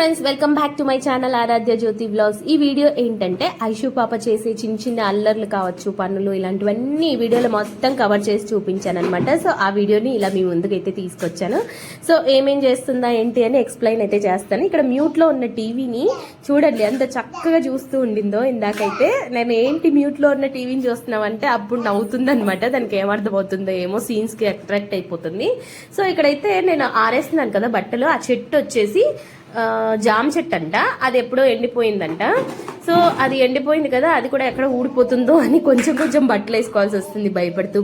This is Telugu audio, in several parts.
Friends, welcome back to my channel Aaradhya Jyothi vlogs. ఈ వీడియో ఏంటంటే ఐషు పాప చేసే చిన్న చిన్న అల్లర్లు కావచ్చు, పనులు, ఇలాంటివన్నీ ఈ వీడియోలో మొత్తం కవర్ చేసి చూపించాను అనమాట. సో ఆ వీడియోని ఇలా మీ ముందుకైతే తీసుకొచ్చాను. సో ఏమేం చేస్తుందా ఏంటి అని ఎక్స్ప్లెయిన్ అయితే చేస్తాను. ఇక్కడ మ్యూట్లో ఉన్న టీవీని చూడండి ఎంత చక్కగా చూస్తూ ఉండిందో. ఇందాకైతే నేను ఏంటి మ్యూట్లో ఉన్న టీవీని చూస్తున్నామంటే అప్పుడు నవ్వుతుంది అనమాట. దానికి ఏమర్థమవుతుందో ఏమో, సీన్స్కి అట్రాక్ట్ అయిపోతుంది. సో ఇక్కడైతే నేను ఆరేస్తున్నాను కదా బట్టలు. ఆ చెట్టు వచ్చేసి జామ చెట్టు అంట. అది ఎప్పుడో ఎండిపోయిందంట. సో అది ఎండిపోయింది కదా, అది కూడా ఎక్కడ ఊడిపోతుందో అని కొంచెం కొంచెం బట్టలు వేసుకోవాల్సి వస్తుంది భయపడుతూ.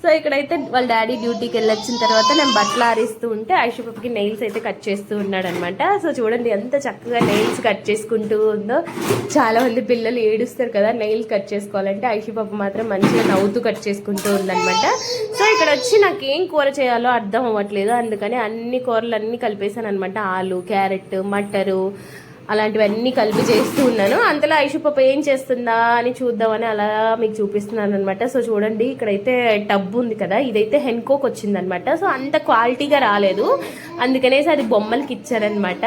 సో ఇక్కడైతే వాళ్ళ డాడీ డ్యూటీకి వెళ్ళొచ్చిన తర్వాత నేను బట్టలు ఆరేస్తూ ఉంటే ఐషు పాపకి నెయిల్స్ అయితే కట్ చేస్తూ ఉన్నాడు అనమాట. సో చూడండి ఎంత చక్కగా నెయిల్స్ కట్ చేసుకుంటూ ఉందో. చాలా మంది పిల్లలు ఏడుస్తారు కదా నెయిల్స్ కట్ చేసుకోవాలంటే, ఐషు పాప మాత్రం మంచిగా నవ్వుతూ కట్ చేసుకుంటూ ఉందనమాట. సో ఇక్కడ వచ్చి నాకు ఏం కూర చేయాలో అర్థం అవ్వట్లేదు. అందుకని అన్ని కూరలు అన్నీ కలిపేశాను అనమాట. ఆలు, క్యారెట్, మటరు అలాంటివన్నీ కలిపి చేస్తూ ఉన్నాను. అంతలో ఐషు పాప ఏం చేస్తుందా అని చూద్దామని అలా మీకు చూపిస్తున్నాను అనమాట. సో చూడండి ఇక్కడైతే టబ్ ఉంది కదా, ఇదైతే హెన్కోకి వచ్చిందనమాట. సో అంత క్వాలిటీగా రాలేదు, అందుకనేసి అది బొమ్మలకి ఇచ్చారనమాట.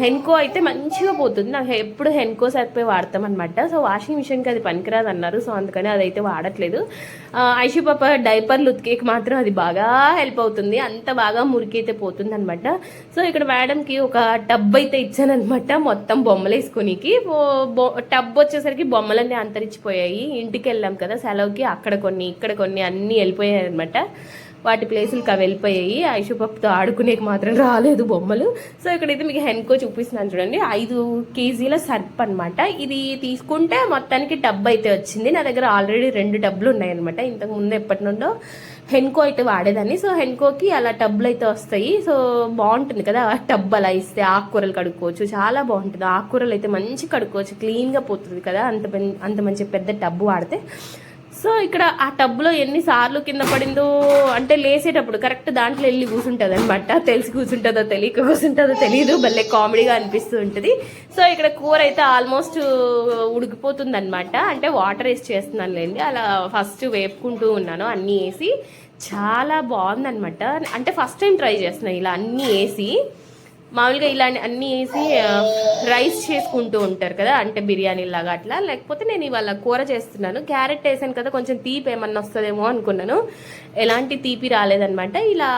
హెన్కో అయితే మంచిగా పోతుంది. నాకు ఎప్పుడు హెన్కో సరిపోయి వాడతాం అనమాట. సో వాషింగ్ మిషన్కి అది పనికిరాదు అన్నారు. సో అందుకని అదైతే వాడట్లేదు. ఐషు పాప డైపర్లు ఉతికేకి మాత్రం అది బాగా హెల్ప్ అవుతుంది. అంత బాగా మురికైతే పోతుంది అనమాట. సో ఇక్కడ మేడంకి ఒక టబ్ అయితే ఇచ్చానమాట, మొత్తం బొమ్మలు వేసుకోనికి. టబ్ వచ్చేసరికి బొమ్మలన్నీ అంతరించిపోయాయి. ఇంటికి వెళ్ళాం కదా సెలవుకి, అక్కడ కొన్ని ఇక్కడ కొన్ని అన్నీ వెళ్ళిపోయాయి అనమాట. వాటి ప్లేసులకి అవి వెళ్ళిపోయాయి. ఐషు పాపతో ఆడుకునేకి మాత్రం రాలేదు బొమ్మలు. సో ఇక్కడైతే మీకు హెన్కో చూపిస్తున్నాను చూడండి. 5 కేజీల సర్ప్ అనమాట. ఇది తీసుకుంటే మొత్తానికి టబ్ అయితే వచ్చింది. నా దగ్గర ఆల్రెడీ 2 టబ్లు ఉన్నాయన్నమాట. ఇంతకు ముందు ఎప్పటి నుండో హెన్కో అయితే వాడేదాన్ని. సో హెన్కోకి అలా టబ్లు అయితే వస్తాయి. సో బాగుంటుంది కదా టబ్ అలా ఇస్తే. ఆకుకూరలు కడుక్కోవచ్చు, చాలా బాగుంటుంది. ఆకుకూరలు అయితే మంచి కడుక్కోవచ్చు, క్లీన్గా పోతుంది కదా అంత మంచి పెద్ద టబ్ వాడితే. సో ఇక్కడ ఆ టబ్లో ఎన్నిసార్లు కింద పడిందో అంటే లేసేటప్పుడు కరెక్ట్ దాంట్లో వెళ్ళి కూర్చుంటుంది అనమాట. తెలిసి కూర్చుంటుందో తెలియక కూర్చుంటుందో తెలియదు, భలే కామెడీగా అనిపిస్తూ ఉంటుంది. సో ఇక్కడ కూర అయితే ఆల్మోస్ట్ ఉడికిపోతుంది అనమాట. అంటే వాటర్ వేసి చేస్తున్నాను లేండి. అలా ఫస్ట్ వేపుకుంటూ ఉన్నాను అన్నీ వేసి. చాలా బాగుందనమాట. అంటే ఫస్ట్ టైం ట్రై చేస్తున్నాను ఇలా అన్నీ వేసి. మామూలుగా ఇలా అన్నీ వేసి రైస్ చేసుకుంటూ ఉంటారు కదా, అంటే బిర్యానీ లాగా అట్లా. లేకపోతే నేను ఇవాళ కూర చేస్తున్నాను. క్యారెట్ వేసాను కదా, కొంచెం తీపి ఏమన్నా వస్తుందేమో అనుకున్నాను. ఎలాంటి తీపి రాలేదనమాట. ఇలా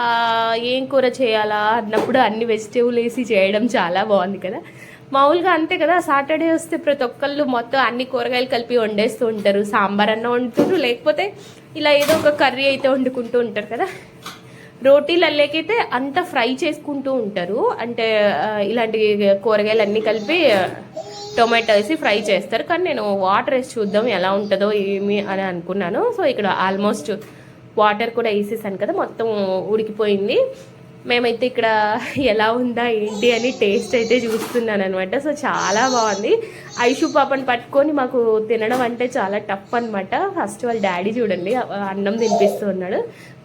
ఏం కూర చేయాలా అన్నప్పుడు అన్ని వెజిటేబుల్ వేసి చేయడం చాలా బాగుంది కదా. మామూలుగా అంతే కదా, సాటర్డే వస్తే ప్రతి ఒక్కళ్ళు మొత్తం అన్ని కూరగాయలు కలిపి వండేస్తూ ఉంటారు. సాంబార్ అన్న వండుతారు, లేకపోతే ఇలా ఏదో ఒక కర్రీ అయితే వండుకుంటూ ఉంటారు కదా. రోటీలు అల్లేకైతే అంతా ఫ్రై చేసుకుంటూ ఉంటారు. అంటే ఇలాంటి కూరగాయలు అన్నీ కలిపి టొమాటో వేసి ఫ్రై చేస్తారు. కానీ నేను వాటర్ వేసి చూద్దాం ఎలా ఉంటుందో ఏమి అని అనుకున్నాను. సో ఇక్కడ ఆల్మోస్ట్ వాటర్ కూడా వేసేసాను కదా, మొత్తం ఉడికిపోయింది. మేమైతే ఇక్కడ ఎలా ఉందా ఏంటి అని టేస్ట్ అయితే చూస్తున్నాను అనమాట. సో చాలా బాగుంది. ఐషు పాపని పట్టుకొని మాకు తినడం అంటే చాలా టఫ్ అనమాట. ఫస్ట్ వాళ్ళ డాడీ చూడండి అన్నం తినిపిస్తూ ఉన్నాడు.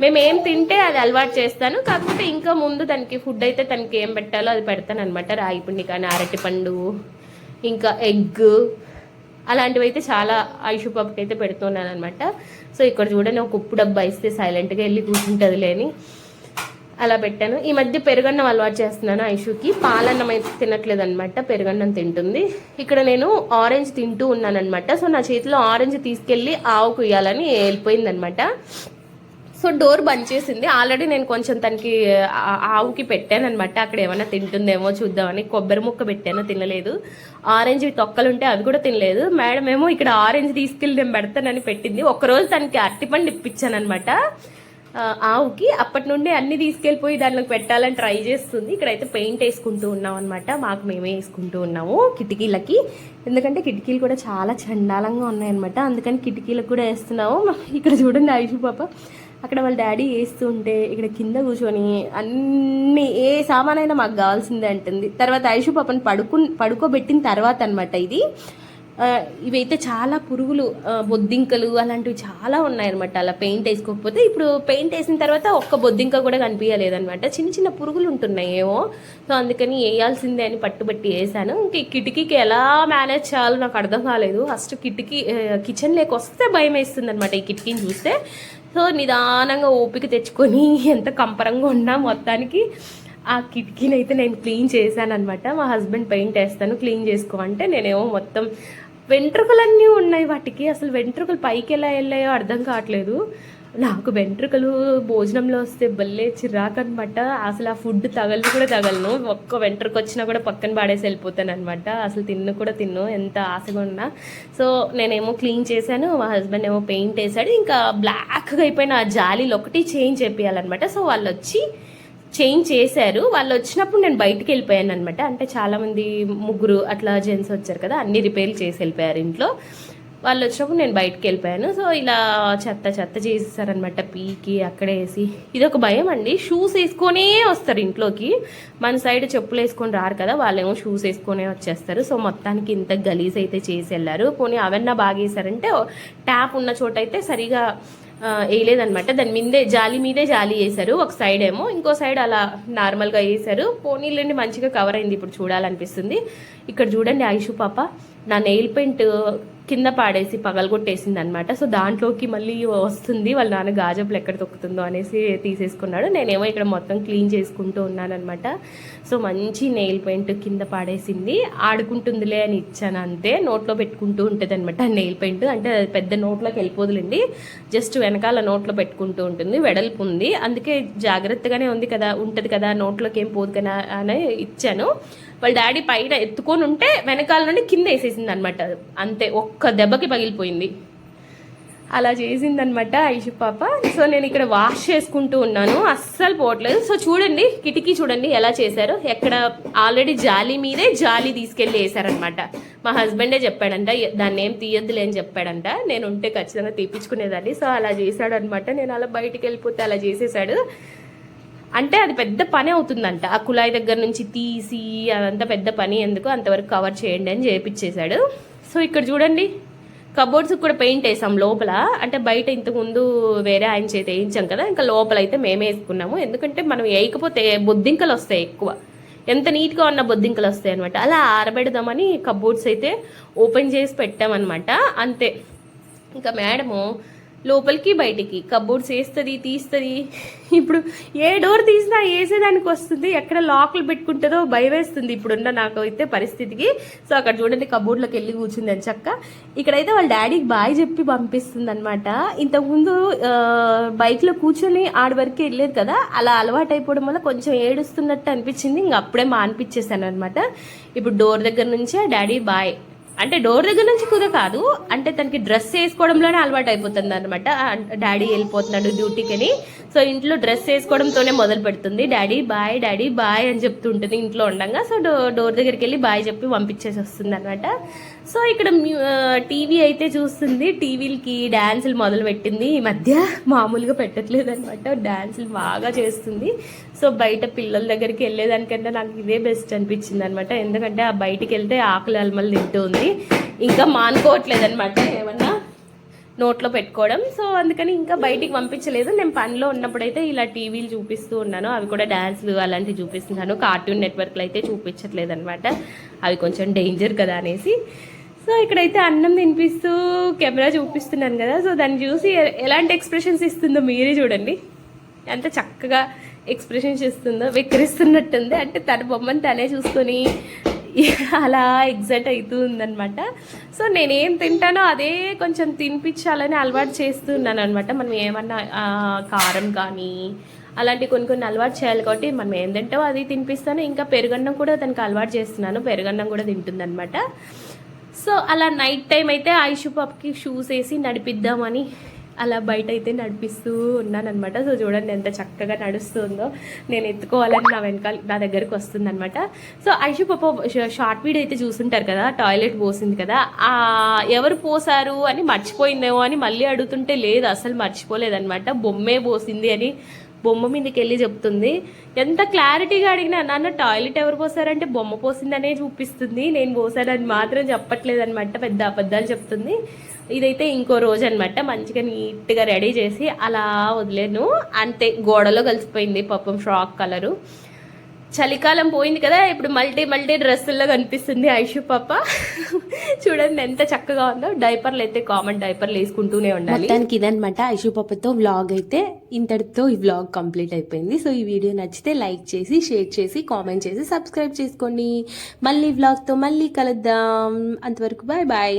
మేము ఏం తింటే అది అలవాటు చేస్తాను. కాకపోతే ఇంకా ముందు తనకి ఫుడ్ అయితే తనకి ఏం పెట్టాలో అది పెడతాను అనమాట. రాగి పిండి కానీ, అరటిపండు, ఇంకా ఎగ్ అలాంటివి అయితే చాలా ఐషు పాపకి అయితే పెడుతున్నాను అనమాట. సో ఇక్కడ చూడండి ఒక ఉప్పు డబ్బా ఇస్తే సైలెంట్గా వెళ్ళి కూర్చుంటుంది లేని అలా పెట్టాను. ఈ మధ్య పెరుగన్నం అలవాటు చేస్తున్నాను ఐషుకి. పాలన్నం అయితే తినట్లేదు అనమాట, పెరుగన్నం తింటుంది. ఇక్కడ నేను ఆరెంజ్ తింటూ ఉన్నాను అనమాట. సో నా చేతిలో ఆరెంజ్ తీసుకెళ్ళి ఆవుకు ఇవ్వాలని వెళ్ళిపోయిందనమాట. సో డోర్ బంద్ చేసింది. ఆల్రెడీ నేను కొంచెం తనకి ఆవుకి పెట్టాను అనమాట. అక్కడ ఏమైనా తింటుందేమో చూద్దామని. కొబ్బరి ముక్క పెట్టాను, తినలేదు. ఆరెంజ్ తొక్కలుంటే అవి కూడా తినలేదు. మేడం ఏమో ఇక్కడ ఆరెంజ్ తీసుకెళ్ళి నేను పెడతానని పెట్టింది. ఒక్కరోజు తనకి అరటిపండు ఇప్పించాను అనమాట ఆవుకి. అప్పటి నుండి అన్ని తీసుకెళ్ళిపోయి దాంట్లోకి పెట్టాలని ట్రై చేస్తుంది. ఇక్కడైతే పెయింట్ వేసుకుంటూ ఉన్నాం అనమాట. మాకు మేమే వేసుకుంటూ ఉన్నాము కిటికీలకి. ఎందుకంటే కిటికీలు కూడా చాలా చండాలంగా ఉన్నాయన్నమాట. అందుకని కిటికీలకు కూడా వేస్తున్నాము. ఇక్కడ చూడండి ఐషు పాప అక్కడ వాళ్ళ డాడీ వేస్తూ ఉంటే ఇక్కడ కింద కూర్చొని అన్ని ఏ సామానైనా మాకు కావాల్సిందే అంటుంది. తర్వాత ఐషు పాపని పడుకోబెట్టిన తర్వాత అనమాట ఇది. ఇవైతే చాలా పురుగులు, బొద్దింకలు అలాంటివి చాలా ఉన్నాయన్నమాట. అలా పెయింట్ వేసుకోకపోతే. ఇప్పుడు పెయింట్ వేసిన తర్వాత ఒక్క బొద్దింక కూడా కనిపించలేదన్నమాట. చిన్న చిన్న పురుగులు ఉంటున్నాయి ఏమో. సో అందుకని వేయాల్సిందే అని పట్టుబట్టి వేసాను. ఇంక కిటికీకి ఎలా మేనేజ్ చేయాలో నాకు అర్థం కాలేదు. ఫస్ట్ కిచెన్లోకి వస్తే భయం వేస్తుంది అనమాట ఈ కిటికీని చూస్తే. సో నిదానంగా ఓపిక తెచ్చుకొని ఎంత కంపరంగా ఉన్నా మొత్తానికి ఆ కిటికీని అయితే నేను క్లీన్ చేశాను అనమాట. మా హస్బెండ్ పెయింట్ వేస్తాను క్లీన్ చేసుకో అంటే నేనేమో మొత్తం వెంట్రుకలన్నీ ఉన్నాయి వాటికి. అసలు వెంట్రుకలు పైకి ఎలా వెళ్ళాయో అర్థం కావట్లేదు. నాకు వెంట్రుకలు భోజనంలో వస్తే భలే చిరాకు అనమాట. అసలు ఆ ఫుడ్ కూడా తగలను. ఒక్క వెంట్రుక వచ్చినా కూడా పక్కన పాడేసి వెళ్ళిపోతాను అనమాట. అసలు తిన్ను ఎంత ఆశగా ఉన్నా. సో నేనేమో క్లీన్ చేశాను, మా హస్బెండ్ ఏమో పెయింట్ వేసాడు. ఇంకా బ్లాక్గా అయిపోయిన ఆ జాలీలు ఒకటి చేంజ్ చేయాలన్నమాట. సో వాళ్ళు వచ్చి చేంజ్ చేశారు. వాళ్ళు వచ్చినప్పుడు నేను బయటికి వెళ్ళిపోయాను అనమాట. అంటే చాలామంది ముగ్గురు అట్లా జెంట్స్ వచ్చారు కదా, అన్ని రిపేర్లు చేసి వెళ్ళిపోయారు ఇంట్లో. వాళ్ళు వచ్చినప్పుడు నేను బయటకు వెళ్ళిపోయాను. సో ఇలా చెత్త చేసేసారనమాట, పీకి అక్కడే వేసి. ఇది ఒక భయం అండి, షూస్ వేసుకొనే వస్తారు ఇంట్లోకి. మన సైడ్ చెప్పులు వేసుకొని రారు కదా, వాళ్ళేమో షూస్ వేసుకొనే వచ్చేస్తారు. సో మొత్తానికి ఇంత గలీజ్ అయితే చేసి వెళ్ళారు. పోనీ అవన్నా బాగా వేసారంటే ట్యాప్ ఉన్న చోట అయితే సరిగా వేయలేదనమాట. దాని మీదే జాలి వేశారు. ఒక సైడ్ ఏమో, ఇంకో సైడ్ అలా నార్మల్గా వేసారు. పోనీళ్ళండి మంచిగా కవర్ అయింది. ఇప్పుడు చూడాలనిపిస్తుంది. ఇక్కడ చూడండి, ఐషు పాప నా నెయిల్ పెయింట్ కింద పాడేసి పగలగొట్టేసింది అనమాట. సో దాంట్లోకి మళ్ళీ వస్తుంది. వాళ్ళ నాన్న గాజపులు ఎక్కడ తొక్కుతుందో అనేసి తీసేసుకున్నాడు. నేనేమో ఇక్కడ మొత్తం క్లీన్ చేసుకుంటూ ఉన్నాను అనమాట. సో మంచి నెయిల్ పెయింట్ కింద పాడేసింది. ఆడుకుంటుందిలే అని ఇచ్చాను అంతే. నోట్లో పెట్టుకుంటూ ఉంటుంది అనమాట నెయిల్ పెయింట్. అంటే పెద్ద నోట్లోకి వెళ్ళిపోదులేండి, జస్ట్ వెనకాల నోట్లో పెట్టుకుంటూ ఉంటుంది. వెడల్పు ఉంది, అందుకే జాగ్రత్తగానే ఉంటుంది కదా, నోట్లోకి ఏం పోదు కదా అని ఇచ్చాను. వాళ్ళ డాడీ పైన ఎత్తుకొని ఉంటే వెనకాల నుండి కింద వేసేసింది అనమాట. అంతే, ఒక్క దెబ్బకి పగిలిపోయింది. అలా చేసిందనమాట ఐషు పాప. సో నేను ఇక్కడ వాష్ చేసుకుంటూ ఉన్నాను, అస్సలు పోవట్లేదు. సో చూడండి, కిటికీ చూడండి ఎలా చేశారు. ఎక్కడ ఆల్రెడీ జాలి మీదే జాలి తీసుకెళ్ళి వేసారనమాట. మా హస్బెండే చెప్పాడంట, దాన్ని ఏం తీయద్దులే అని చెప్పాడంట. నేను ఉంటే ఖచ్చితంగా తీపించుకునేదాన్ని. సో అలా చేశాడు అనమాట. నేను అలా బయటికి వెళ్ళిపోతే అలా చేసేసాడు. అంటే అది పెద్ద పని అవుతుందంట, ఆ కుళాయి దగ్గర నుంచి తీసి అదంతా పెద్ద పని, ఎందుకు అంతవరకు కవర్ చేయండి అని చేపించేశాడు. సో ఇక్కడ చూడండి, కబోర్డ్స్కి కూడా పెయింట్ వేసాం లోపల. అంటే బయట ఇంతకుముందు వేరే ఆయన చేతి వేయించాం కదా, ఇంకా లోపల అయితే మేమే వేసుకున్నాము. ఎందుకంటే మనం వేయకపోతే బొద్దింకలు వస్తాయి ఎక్కువ, ఎంత నీట్గా ఉన్న బొద్దింకలు వస్తాయి అనమాట. అలా ఆరబెడదామని కబోర్డ్స్ అయితే ఓపెన్ చేసి పెట్టామన్నమాట. అంతే, ఇంకా మేడము లోపలికి బయటికి కబోర్డ్స్ వేస్తుంది తీస్తుంది. ఇప్పుడు ఏ డోర్ తీసినా వేసేదానికి వస్తుంది, ఎక్కడ లాక్లు పెట్టుకుంటుందో భయం వేస్తుంది ఇప్పుడున్న నాకు అయితే పరిస్థితికి. సో అక్కడ చూడండి, కబోర్డ్లోకి వెళ్ళి కూర్చుంది అని చక్క. ఇక్కడైతే వాళ్ళ డాడీకి బాయ్ చెప్పి పంపిస్తుంది అనమాట. ఇంతకుముందు బైక్లో కూర్చొని ఆడి వరకు వెళ్ళేది కదా, అలా అలవాటు అయిపోవడం వల్ల కొంచెం ఏడుస్తున్నట్టు అనిపించింది. ఇంక అప్పుడే మానిపించేసాను అనమాట. ఇప్పుడు డోర్ దగ్గర నుంచే డాడీ బాయ్ అంటే, డోర్ దగ్గర నుంచి కుదా కాదు, అంటే తనకి డ్రెస్ వేసుకోవడంలోనే అలవాటు అయిపోతుంది అనమాట. డాడీ వెళ్ళిపోతున్నాడు డ్యూటీకి అని. సో ఇంట్లో డ్రెస్ వేసుకోవడంతోనే మొదలు పెడుతుంది. డాడీ బాయ్ అని చెప్తుంటుంది ఇంట్లో ఉండగా. సో డోర్ దగ్గరికి వెళ్ళి బాయ్ చెప్పి పంపించేసి వస్తుంది అనమాట. సో ఇక్కడ టీవీ అయితే చూస్తుంది. టీవీలకి డ్యాన్సులు మొదలు పెట్టింది ఈ మధ్య, మామూలుగా పెట్టట్లేదు అనమాట, డ్యాన్సులు బాగా చేస్తుంది. సో బయట పిల్లల దగ్గరికి వెళ్ళేదానికంటే నాకు ఇదే బెస్ట్ అనిపించింది అనమాట. ఎందుకంటే ఆ బయటికి వెళ్తే ఆకలి అలమలు తింటూ ఉంది, ఇంకా మానుకోవట్లేదు అనమాట ఏమన్నా నోట్లో పెట్టుకోవడం. సో అందుకని ఇంకా బయటికి పంపించలేదు. నేను పనిలో ఉన్నప్పుడైతే ఇలా టీవీలు చూపిస్తూ ఉన్నాను, అవి కూడా డ్యాన్స్లు అలాంటివి చూపిస్తున్నాను. కార్టూన్ నెట్వర్క్లు అయితే చూపించట్లేదు అనమాట, అవి కొంచెం డేంజర్ కదా అనేసి. సో ఇక్కడైతే అన్నం తినిపిస్తూ కెమెరా చూపిస్తున్నాను కదా, సో దాన్ని చూసి ఎలాంటి ఎక్స్ప్రెషన్స్ ఇస్తుందో మీరే చూడండి. ఎంత చక్కగా ఎక్స్ప్రెషన్స్ ఇస్తుందో, వెక్కిరిస్తున్నట్టుంది. అంటే తన బొమ్మని తనే చూసుకొని అలా ఎగ్జైట్ అవుతూ ఉందనమాట. సో నేనేం తింటానో అదే కొంచెం తినిపించాలని అలవాటు చేస్తున్నాను అనమాట. మనం ఏమన్నా కారం కానీ అలాంటి కొన్ని అలవాటు చేయాలి కాబట్టి మనం ఏం తింటామో అది తినిపిస్తాను. ఇంకా పెరుగన్నం కూడా తనకి అలవాటు చేస్తున్నాను, పెరుగన్నం కూడా తింటుందనమాట. సో అలా నైట్ టైం అయితే ఐషు పాపకి షూస్ వేసి నడిపిద్దామని అలా బయట అయితే నడిపిస్తూ ఉన్నాను అనమాట. సో చూడండి ఎంత చక్కగా నడుస్తుందో, నేను ఎత్తుకోవాలని నా దగ్గరికి వస్తుంది అనమాట. సో ఐషు పాప షార్ట్ వీడియో అయితే చూస్తుంటారు కదా, టాయిలెట్ పోసింది కదా, ఎవరు పోసారు అని మర్చిపోయిందేమో అని మళ్ళీ అడుగుతుంటే లేదు, అసలు మర్చిపోలేదనమాట, బొమ్మే పోసింది అని బొమ్మ మీదకి వెళ్ళి చెప్తుంది. ఎంత క్లారిటీగా అడిగినా నాన్న టాయిలెట్ ఎవరు పోసారంటే బొమ్మ పోసిందనే చూపిస్తుంది, నేను పోసానని మాత్రం చెప్పట్లేదు అనమాట, పెద్ద అబద్ధాలు చెప్తుంది. ఇదైతే ఇంకో రోజు అనమాట. మంచిగా నీట్గా రెడీ చేసి అలా వదిలేను, అంతే గోడలో కలిసిపోయింది పాపం ఫ్రాక్ కలరు. చలికాలం పోయింది కదా, ఇప్పుడు మల్టీ డ్రెస్సుల్లో కనిపిస్తుంది ఐషు పాప. చూడండి ఎంత చక్కగా ఉందో. డైపర్లు అయితే కామన్ డైపర్లు వేసుకుంటూనే ఉండాలి. మొత్తానికి ఇదనమాట ఐషు పాపతో వ్లాగ్ అయితే. ఇంతటితో ఈ వ్లాగ్ కంప్లీట్ అయిపోయింది. సో ఈ వీడియో నచ్చితే లైక్ చేసి, షేర్ చేసి, కామెంట్ చేసి, సబ్స్క్రైబ్ చేసుకోండి. మళ్ళీ వ్లాగ్తో మళ్ళీ కలుద్దాం. అంతవరకు బాయ్ బాయ్.